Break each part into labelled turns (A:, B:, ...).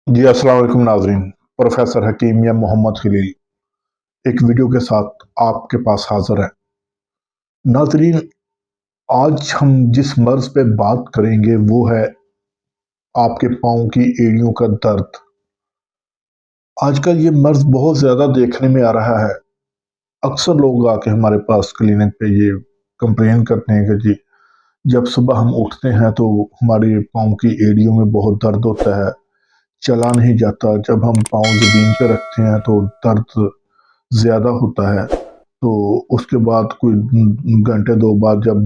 A: जी अस्सलाम वालेकुम नाजरीन। प्रोफेसर हकीम या मोहम्मद खलील एक वीडियो के साथ आपके पास हाजिर है। नाजरीन, आज हम जिस मर्ज पे बात करेंगे वो है आपके पाँव की एड़ियों का दर्द। आजकल ये मर्ज बहुत ज़्यादा देखने में आ रहा है। अक्सर लोग आके हमारे पास क्लिनिक पे ये कंप्लेन करते हैं कि जी जब सुबह हम उठते हैं तो हमारे पाँव की एड़ियों में बहुत दर्द होता है, चला नहीं जाता। जब हम पाँव ज़मीन पे रखते हैं तो दर्द ज़्यादा होता है। तो उसके बाद कोई घंटे 2 बाद जब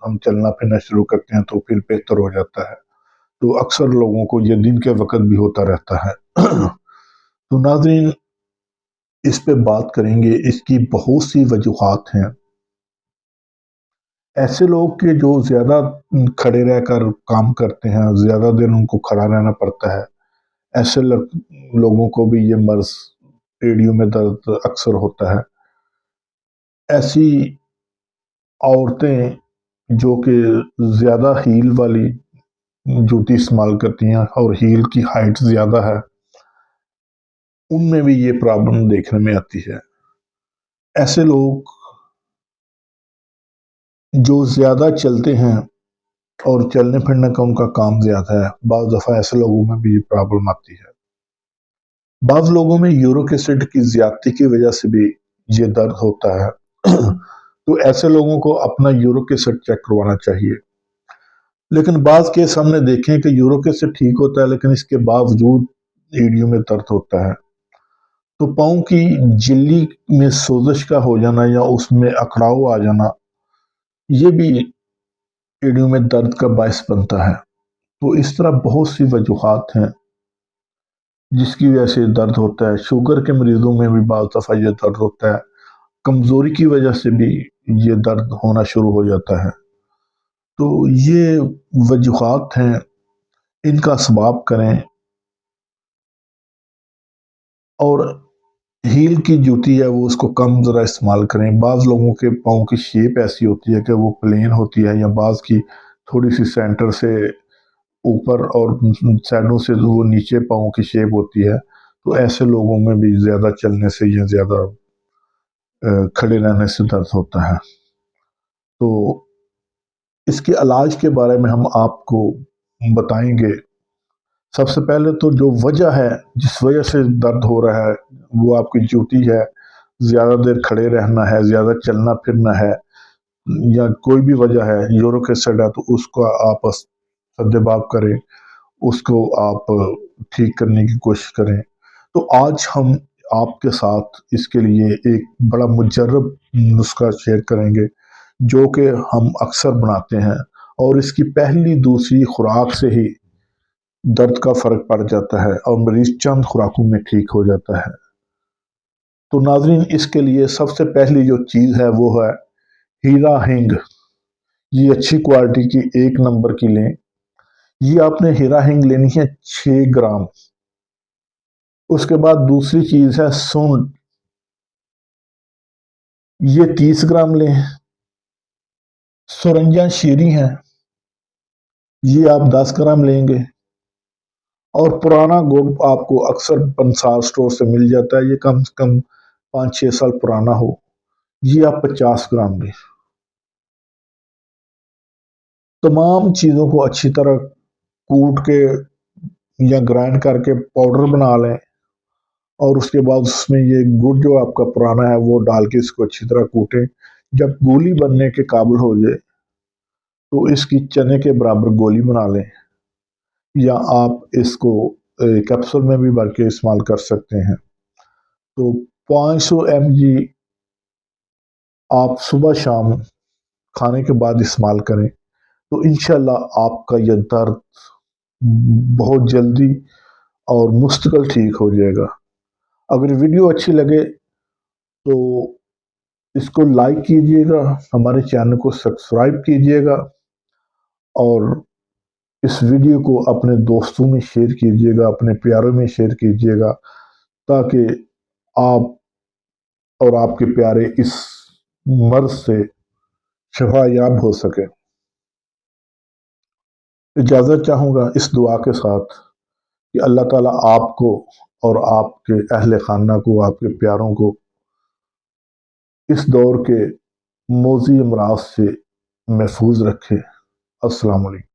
A: हम चलना-फिरना शुरू करते हैं तो फिर बेहतर हो जाता है। तो अक्सर लोगों को ये दिन के वक़्त भी होता रहता है। तो नाज़रीन, इस पे बात करेंगे, इसकी बहुत सी वजूहात हैं। ऐसे लोग के जो ज़्यादा खड़े रहकर काम करते हैं, ज़्यादा देर उनको खड़ा रहना पड़ता है, ऐसे लोगों को भी ये मर्ज़ एड़ियों में दर्द अक्सर होता है। ऐसी औरतें जो कि ज़्यादा हील वाली जूती इस्तेमाल करती हैं और हील की हाइट ज़्यादा है, उनमें भी ये प्रॉब्लम देखने में आती है। ऐसे लोग जो ज़्यादा चलते हैं और चलने-फिरने का उनका काम ज़्यादा है, बाज़ दफ़ा ऐसे लोगों में भी ये प्रॉब्लम आती है। बाज़ लोगों में यूरिक एसिड की ज़्यादती की वजह से भी ये दर्द होता है। तो ऐसे लोगों को अपना यूरिक एसिड चेक करवाना चाहिए। लेकिन बाज़ केस हमने देखे हैं कि यूरिक एसिड ठीक होता है, लेकिन इसके बावजूद एड़ियों में दर्द होता है। तो पाँव की झिल्ली में सोज़श का हो जाना या उसमें अकड़ाव आ जाना, ये भी एड़ियों में दर्द का बायस बनता है। तो इस तरह बहुत सी वजूहात हैं जिसकी वजह से दर्द होता है। शुगर के मरीजों में भी बाज़ दफ़ा ये दर्द होता है। कमज़ोरी की वजह से भी ये दर्द होना शुरू हो जाता है। तो ये वजूहात हैं, इनका असबाब करें। और हील की जूती है वो उसको कम ज़रा इस्तेमाल करें। बाज़ लोगों के पाँव की शेप ऐसी होती है कि वो प्लेन होती है, या बाज़ की थोड़ी-सी सेंटर से ऊपर और साइडों से वो नीचे पाँव की शेप होती है। तो ऐसे लोगों में भी ज़्यादा चलने से या ज़्यादा खड़े रहने से दर्द होता है। तो इसके इलाज के बारे में हम आपको बताएँगे। सबसे पहले तो जो वजह है, जिस वजह से दर्द हो रहा है, वो आपकी जूती है, ज़्यादा देर खड़े रहना है, ज़्यादा चलना-फिरना है, या कोई भी वजह है, यूरिक एसिड है, तो उसको आप सद्देबाब करें, उसको आप ठीक करने की कोशिश करें। तो आज हम आपके साथ इसके लिए एक बड़ा मुजर्रब नुस्खा शेयर करेंगे, जो कि हम अक्सर बनाते हैं, और इसकी पहली दूसरी खुराक से ही दर्द का फ़र्क पड़ जाता है और मरीज़ चंद खुराकों में ठीक हो जाता है। तो नाज़रीन, इसके लिए सबसे पहली जो चीज़ है वो है हीरा हींग। ये अच्छी क्वालिटी की 1 नंबर की लें। ये आपने हीरा हींग लेनी है 6 ग्राम। उसके बाद दूसरी चीज़ है सूंड। ये 30 ग्राम लें। सुरंजा शीरी है, ये आप 10 ग्राम लेंगे। और पुराना गुड़ आपको अक्सर पंसार स्टोर से मिल जाता है, ये कम से कम 5-6 साल पुराना हो, ये आप 50 ग्राम लें। तमाम चीज़ों को अच्छी तरह कूट के या ग्राइंड करके पाउडर बना लें, और उसके बाद उसमें ये गुड़ जो आपका पुराना है वो डाल के इसको अच्छी तरह कूटें। जब गोली बनने के काबिल हो जाए तो इसकी चने के बराबर गोली बना लें, या आप इसको कैप्सूल में भी भर के इस्तेमाल कर सकते हैं। तो 500 mg आप सुबह शाम खाने के बाद इस्तेमाल करें, तो इंशाल्लाह आपका यह दर्द बहुत जल्दी और मुस्तकिल ठीक हो जाएगा। अगर वीडियो अच्छी लगे तो इसको लाइक कीजिएगा, हमारे चैनल को सब्सक्राइब कीजिएगा, और इस वीडियो को अपने दोस्तों में शेयर कीजिएगा, अपने प्यारों में शेयर कीजिएगा, ताकि आप और आपके प्यारे इस मर्ज से शफायाब हो सके। इजाज़त चाहूँगा इस दुआ के साथ کہ اللہ تعالیٰ آپ کو اور آپ کے اہل خانہ کو، آپ کے پیاروں کو اس دور کے موذی امراض سے محفوظ رکھے۔ السلام علیکم۔